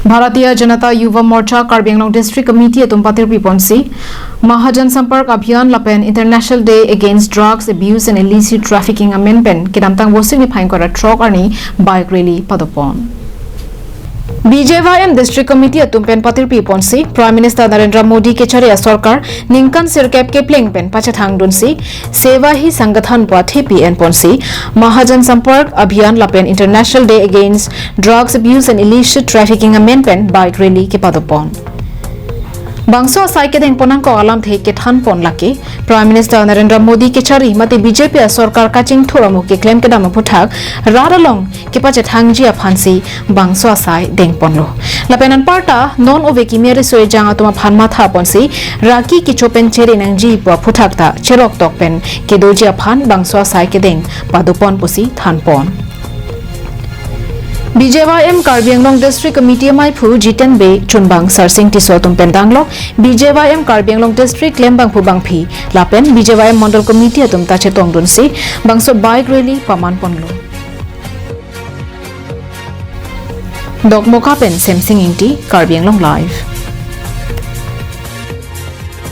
भारतीय Janata Yuva Morcha Karbi Anglong district committee तुम पातिर पिपॉन्सी महाजन संपर्क अभियान लपेन international day against drugs abuse and illicit trafficking amendment के नामतांग वोसिंग फाइन करा ट्रक अर्नी बाइक रैली पदोपन BJYM डिस्ट्रिक्ट कमेटी अतुम पेन पातिर पिपॉन्सी प्राइम मिनिस्टर नरेंद्र मोदी के चरिया सरकार निंकन सिरकेप के प्लेंग पेन पाचथांग दुनसी सेवा ही संगठन पाथे पीएन पोन्सी महाजन संपर्क अभियान लपेन international day against drugs abuse and illicit trafficking amendment bike rally के पदोपन बांसो साइ के देंग पोनांग को आलम थे के थान पोन लाके प्राइम मिनिस्टर नरेंद्र मोदी के चरी मते बीजेपी सरकार का चिंग थोरमु के क्लेम के दाम फुथाक रारालोंग के पाचे थांगजी फांसी बांसो साइ देंग पोनलो लपेनन पार्टा नॉन ओवे की मेरे सोए जांगा तुमा फानमा था पोनसी राकी की चोपेन चेरे नंगजी प फुथाक ता चेरोक तोक पेन के दोजी फान बांसो साइ के देंग पादुपोन पुसी थान पोन BJYM Karbi Anglong district committee माइफु जितेन बे चुनबांग सरसिंग टिसो तुमपेन दांगलो BJYM कार्बी आंगलॉन्ग डिस्ट्रिक्ट लेमबांग फु बांगफी लापेन BJYM मंडल कमेटी तुम ताचे तोंगदुनसी बांगसो बाइक रैली पमान पनलो डॉग मोकापेन सेमसिंग इंटी कार्बी आंगलॉन्ग लाइव